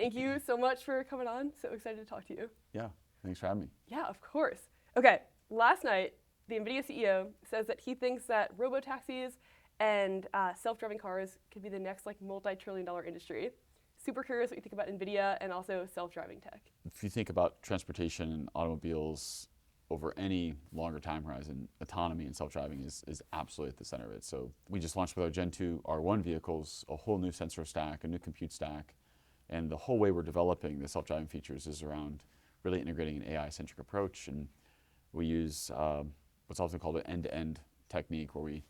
Thank you so much for coming on. So excited to talk to you. Yeah, thanks for having me. Yeah, of course. Okay, last night, the NVIDIA CEO says that he thinks that robotaxis and self-driving cars could be the next like multi-trillion-dollar industry. Super curious what you think about NVIDIA and also self-driving tech. If you think about transportation and automobiles over any longer time horizon, autonomy and self-driving is absolutely at the center of it. So we just launched with our Gen 2 R1 vehicles, a whole new sensor stack, a new compute stack, and the whole way we're developing the self-driving features is around really integrating an AI-centric approach. And we use what's often called an end-to-end technique, where we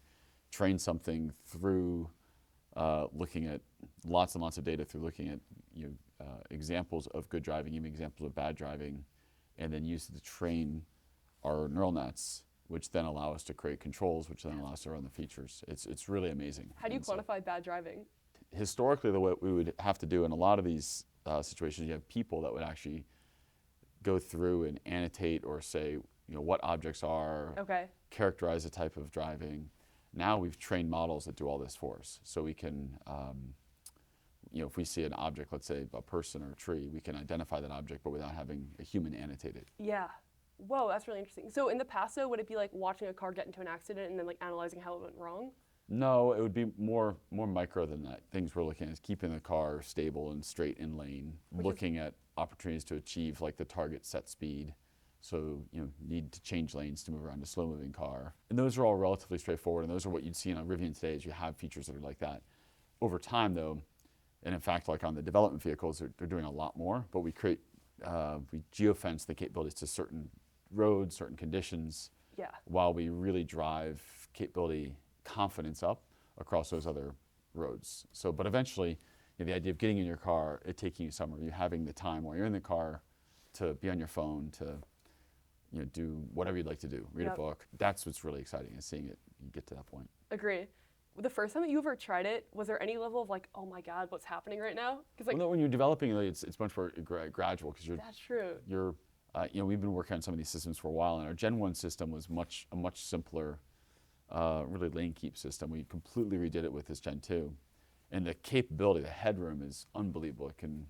train something through looking at lots and lots of data, through looking at examples of good driving, even examples of bad driving, and then use it to train our neural nets, which then allow us to create controls, which then allow us to run the features. It's really amazing. How do you quantify bad driving? Historically, what we would have to do in a lot of these situations, you have people that would actually go through and annotate or say, what objects are, characterize the type of driving. Now we've trained models that do all this for us. So we can, if we see an object, let's say a person or a tree, we can identify that object, but without having a human annotate it. Yeah. Whoa, that's really interesting. So in the past, though, would it be like watching a car get into an accident and then like analyzing how it went wrong? No, it would be more micro than that. Things we're looking at is keeping the car stable and straight in lane, looking at opportunities to achieve like the target set speed. So need to change lanes to move around a slow moving car. And those are all relatively straightforward, and those are what you'd see in a Rivian today, is you have features that are like that. Over time though, and in fact like on the development vehicles, they're doing a lot more, but we geofence the capabilities to certain roads, certain conditions, while we really drive capability confidence up across those other roads. So, but eventually, the idea of getting in your car, it taking you somewhere, you having the time while you're in the car to be on your phone, to do whatever you'd like to do, read a book. That's what's really exciting, is seeing it get to that point. Agree. The first time that you ever tried it, was there any level of like, oh my God, what's happening right now? Because like, well, no, when you're developing, it's much more gradual, because that's true. We've been working on some of these systems for a while, and our Gen 1 system was a much simpler, really lane keep system. We completely redid it with this Gen 2, and the capability, the headroom is unbelievable. It can,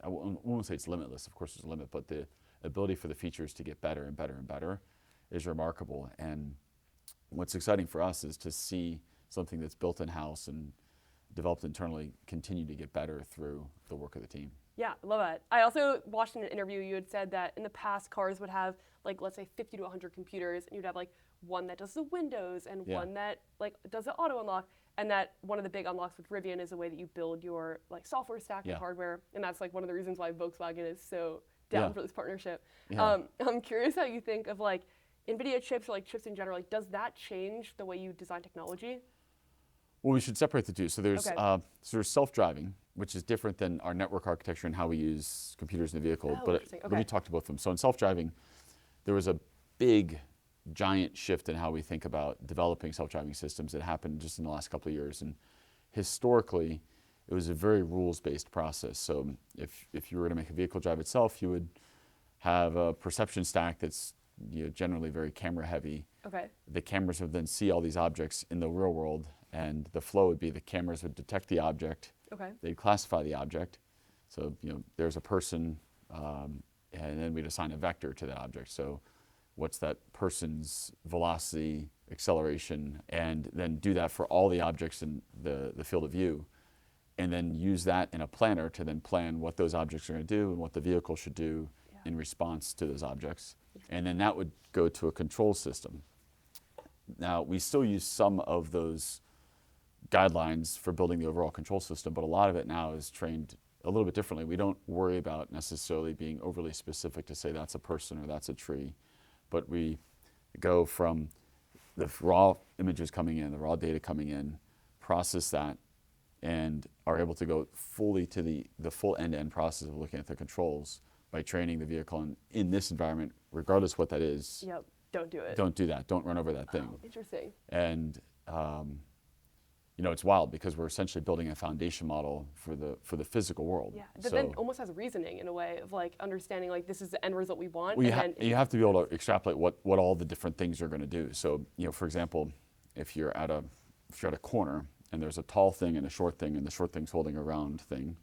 I won't say it's limitless, of course there's a limit, but the ability for the features to get better and better and better is remarkable. And what's exciting for us is to see something that's built in-house and developed internally continue to get better through the work of the team. Yeah, I love that. I also watched in an interview, you had said that in the past, cars would have like, let's say 50 to 100 computers, and you'd have like one that does the windows and one that like does the auto unlock, and that one of the big unlocks with Rivian is the way that you build your like software stack and hardware, and that's like one of the reasons why Volkswagen is so down for this partnership. I'm curious how you think of like NVIDIA chips or like chips in general. Like, does that change the way you design technology? Well, we should separate the two. So there's self-driving, which is different than our network architecture and how we use computers in the vehicle. But let me talk to both of them. So in self-driving, there was a big, giant shift in how we think about developing self-driving systems that happened just in the last couple of years. And historically, it was a very rules-based process. So if you were to make a vehicle drive itself, you would have a perception stack that's generally very camera-heavy. The cameras would then see all these objects in the real world, and the flow would be the cameras would detect the object. They'd classify the object. So there's a person, and then we'd assign a vector to that object. So what's that person's velocity, acceleration, and then do that for all the objects in the field of view, and then use that in a planner to then plan what those objects are going to do and what the vehicle should do in response to those objects. And then that would go to a control system. Now, we still use some of those guidelines for building the overall control system, but a lot of it now is trained a little bit differently. We don't worry about necessarily being overly specific to say that's a person or that's a tree, but we go from the raw images coming in, the raw data coming in, process that, and are able to go fully to the full end-to-end process of looking at the controls by training the vehicle in this environment, regardless what that is. Don't do it. Don't do that. Don't run over that thing. Oh, interesting. And it's wild, because we're essentially building a foundation model for the physical world. But then almost has reasoning in a way of like understanding like this is the end result we want. Well, you have to be able to extrapolate what all the different things are going to do. So for example, if you're at a corner and there's a tall thing and a short thing, and the short thing's holding a round thing,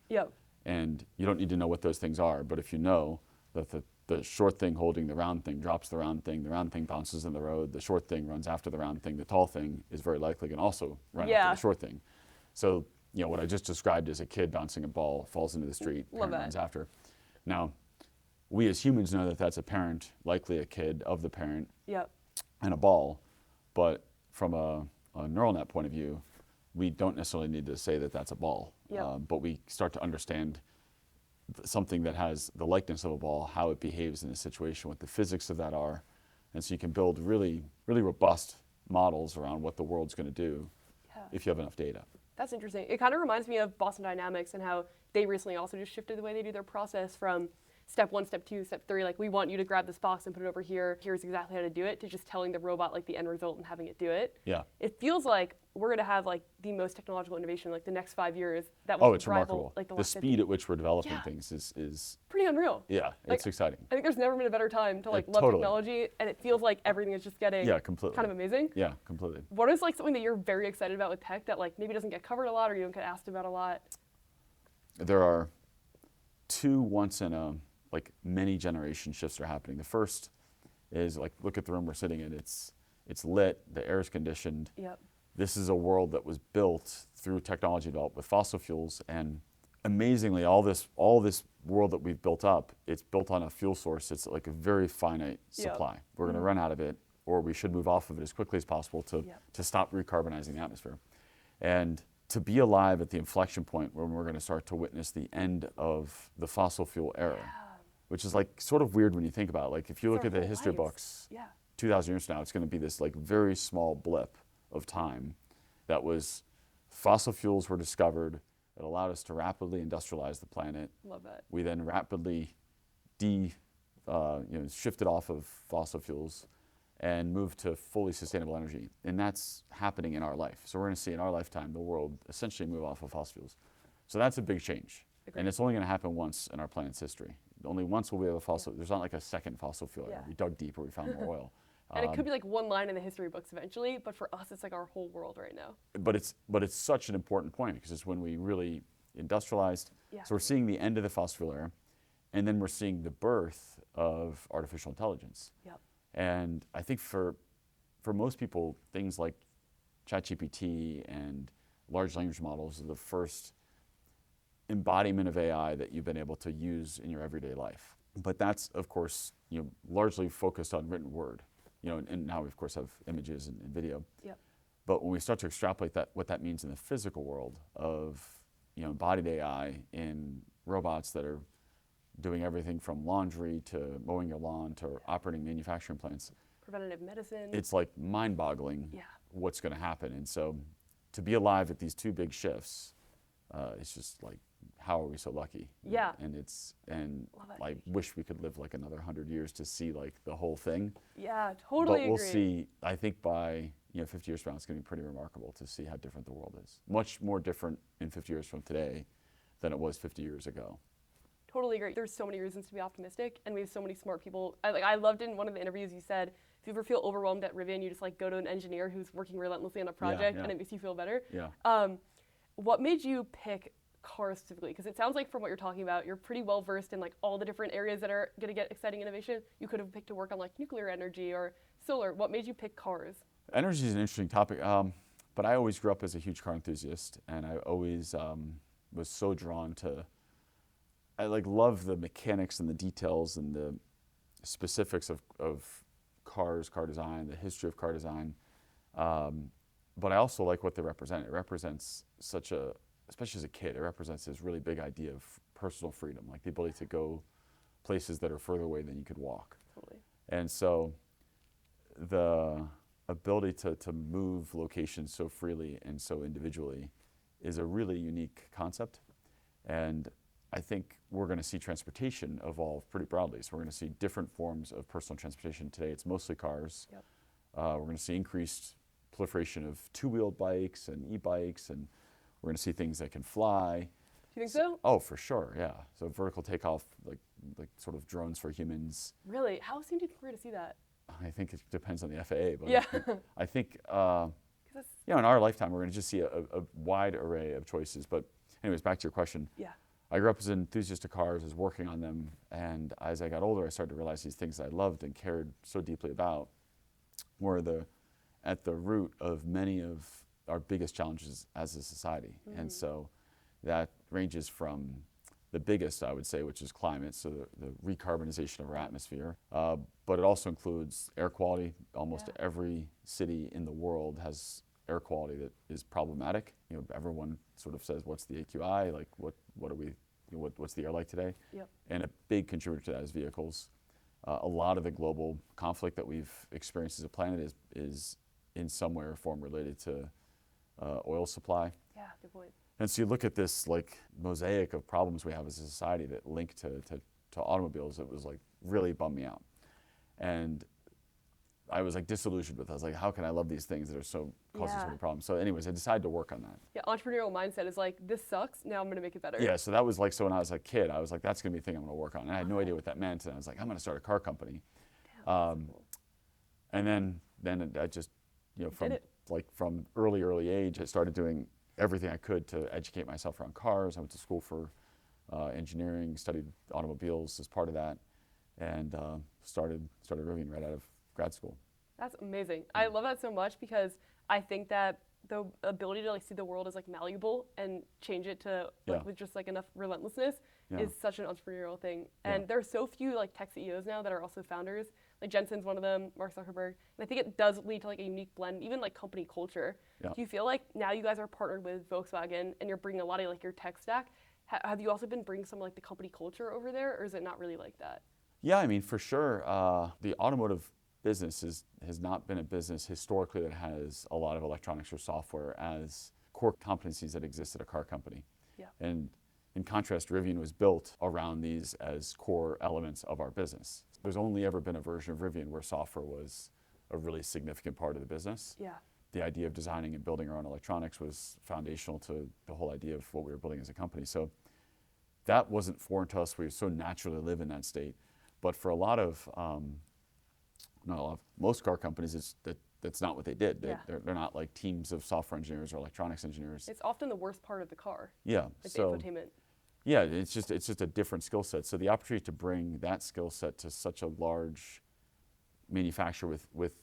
And you don't need to know what those things are, but if you know that the short thing holding the round thing drops the round thing bounces in the road, the short thing runs after the round thing, the tall thing is very likely going to also run after the short thing. So, what I just described as a kid bouncing a ball, falls into the street, parent runs after. Now, we as humans know that that's a parent, likely a kid of the parent, and a ball, but from a neural net point of view, we don't necessarily need to say that that's a ball, but we start to understand something that has the likeness of a ball, how it behaves in a situation, what the physics of that are, and so you can build really, really robust models around what the world's going to do if you have enough data. That's interesting. It kind of reminds me of Boston Dynamics and how they recently also just shifted the way they do their process from step 1, step 2, step 3, like we want you to grab this box and put it over here, here's exactly how to do it, to just telling the robot like the end result and having it do it. Yeah. It feels like we're going to have like the most technological innovation like the next 5 years that will it's rival remarkable. Like the speed 50. at which we're developing things is pretty unreal. Yeah, like, it's exciting. I think there's never been a better time to like love totally. technology, and it feels like everything is just getting completely. kind of amazing. Yeah, completely. What is like something that you're very excited about with tech that like maybe doesn't get covered a lot or you don't get asked about a lot? There are two once in a many generation shifts are happening. The first is like, look at the room we're sitting in. It's lit, the air is conditioned. Yep. This is a world that was built through technology developed with fossil fuels, and amazingly, all this world that we've built up, it's built on a fuel source. It's like a very finite supply. We're going to run out of it, or we should move off of it as quickly as possible to stop recarbonizing the atmosphere. And to be alive at the inflection point when we're going to start to witness the end of the fossil fuel era, which is like sort of weird when you think about it. Like if you look at the history books, 2,000 years from now, it's going to be this like very small blip of time that was fossil fuels were discovered. It allowed us to rapidly industrialize the planet. Love it. We then rapidly shifted off of fossil fuels and moved to fully sustainable energy. And that's happening in our life. So we're going to see in our lifetime the world essentially move off of fossil fuels. So that's a big change. Agreed. And it's only going to happen once in our planet's history. Only once will we have a fossil. There's not like a second fossil fuel era. We dug deeper, we found more oil. And it could be like one line in the history books eventually, but for us, it's like our whole world right now. But it's such an important point because it's when we really industrialized. So we're seeing the end of the fossil fuel era, and then we're seeing the birth of artificial intelligence. And I think for most people, things like ChatGPT and large language models are the first embodiment of AI that you've been able to use in your everyday life. But that's, of course, largely focused on written word. And now we, of course, have images and video. But when we start to extrapolate what that means in the physical world of embodied AI in robots that are doing everything from laundry to mowing your lawn to operating manufacturing plants. Preventative medicine. It's like mind-boggling what's going to happen. And so to be alive at these two big shifts, it's just like, how are we so lucky? And I wish we could live like another 100 years to see like the whole thing. Yeah, totally But we'll agree. see. I think by 50 years from now, it's going to be pretty remarkable to see how different the world is. Much more different in 50 years from today than it was 50 years ago. Totally agree. There's so many reasons to be optimistic, and we have so many smart people. I loved in one of the interviews you said, if you ever feel overwhelmed at Rivian, you just like go to an engineer who's working relentlessly on a project, and it makes you feel better. What made you pick cars specifically? Because it sounds like from what you're talking about, you're pretty well versed in like all the different areas that are going to get exciting innovation. You could have picked to work on like nuclear energy or solar. What made you pick cars? Energy is an interesting topic, but I always grew up as a huge car enthusiast, and I always was so drawn to. I love the mechanics and the details and the specifics of cars, car design, the history of car design. But I also like what they represent. It represents especially as a kid, it represents this really big idea of personal freedom, like the ability to go places that are further away than you could walk. Totally. And so the ability to move locations so freely and so individually is a really unique concept. And I think we're going to see transportation evolve pretty broadly. So we're going to see different forms of personal transportation. Today it's mostly cars. We're going to see increased proliferation of two-wheeled bikes and e-bikes, and we're going to see things that can fly. Do you think so? Oh, for sure, yeah. So vertical takeoff, like sort of drones for humans. Really? How soon do you think we're going to see that? I think it depends on the FAA, but Yeah. I think in our lifetime we're going to just see a wide array of choices. But anyways, back to your question. Yeah. I grew up as an enthusiast of cars, was working on them, and as I got older, I started to realize these things I loved and cared so deeply about were at the root of many of our biggest challenges as a society. And so that ranges from the biggest, I would say, which is climate, so the recarbonization of our atmosphere, but it also includes air quality. Almost every city in the world has air quality that is problematic. You know, everyone sort of says, "What's the AQI? Like, what are we? What's the air like today?" Yep. And a big contributor to that is vehicles. A lot of the global conflict that we've experienced as a planet is in some way or form related to oil supply. Yeah, good point. And so you look at this like mosaic of problems we have as a society that link to automobiles. It was like really bummed me out, and I was like disillusioned with it. I was like, how can I love these things that are so causing so many problems? So anyways, I decided to work on that. Yeah, entrepreneurial mindset is like, this sucks, now I'm gonna make it better. Yeah, so that was like, so when I was a kid, I was like, that's gonna be the thing I'm gonna work on. And I had no idea what that meant. And I was like, I'm gonna start a car company. Damn, cool. And then I just, you know, from early age, I started doing everything I could to educate myself around cars. I went to school for engineering, studied automobiles as part of that, and started Rivian right out of grad school. That's amazing. I love that so much because I think that the ability to like see the world as like malleable and change it to like with just like enough relentlessness is such an entrepreneurial thing. And there are so few like tech CEOs now that are also founders. Like Jensen's one of them, Mark Zuckerberg. And I think it does lead to like a unique blend, even like company culture. Do you feel like now you guys are partnered with Volkswagen and you're bringing a lot of like your tech stack? Have you also been bringing some like the company culture over there, or is it not really like that? Yeah, I mean, for sure. The automotive business has not been a business historically that has a lot of electronics or software as core competencies that exist at a car company. Yeah. And in contrast, Rivian was built around these as core elements of our business. There's only ever been a version of Rivian where software was a really significant part of the business. Yeah. The idea of designing and building our own electronics was foundational to the whole idea of what we were building as a company. So that wasn't foreign to us. We so naturally live in that state. But for a lot of, most car companies, that's not what they did. They're not like teams of software engineers or electronics engineers. It's often the worst part of the car. Yeah. Like the infotainment. Yeah, it's just a different skill set. So the opportunity to bring that skill set to such a large manufacturer with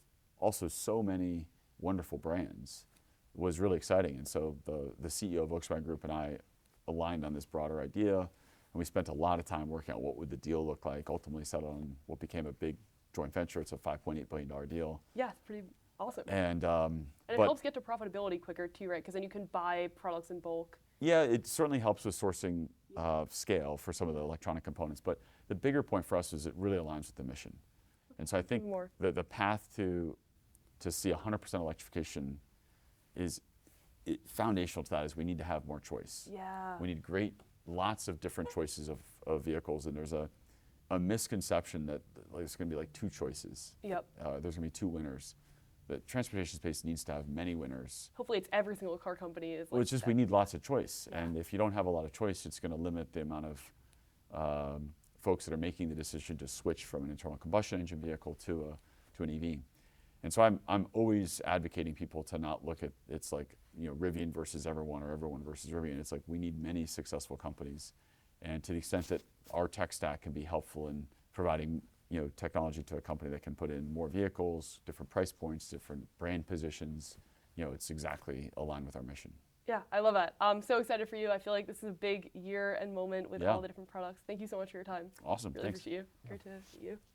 also so many wonderful brands was really exciting. And so the CEO of Volkswagen Group and I aligned on this broader idea, and we spent a lot of time working out what would the deal look like, ultimately settled on what became a big joint venture. It's a $5.8 billion deal. Yeah, it's pretty awesome. And it helps get to profitability quicker too, right? Because then you can buy products in bulk. Yeah, it certainly helps with sourcing scale for some of the electronic components. But the bigger point for us is it really aligns with the mission. And so I think the path to see 100% electrification is foundational to that is we need to have more choice. Yeah. We need lots of different choices of vehicles, and there's a misconception that there's going to be like two choices. Yep. There's going to be two winners. The transportation space needs to have many winners. Hopefully it's every single car company is like well, it's just we need lots of choice. Yeah. And if you don't have a lot of choice, it's going to limit the amount of folks that are making the decision to switch from an internal combustion engine vehicle to an EV. And so I'm always advocating people to not look at it's like, you know, Rivian versus everyone or everyone versus Rivian. It's like we need many successful companies. And to the extent that our tech stack can be helpful in providing, you know, technology to a company that can put in more vehicles, different price points, different brand positions, you know, it's exactly aligned with our mission. Yeah, I love that. I'm so excited for you. I feel like this is a big year and moment with all the different products. Thank you so much for your time. Awesome. Really Thanks. appreciate you. Great to meet you.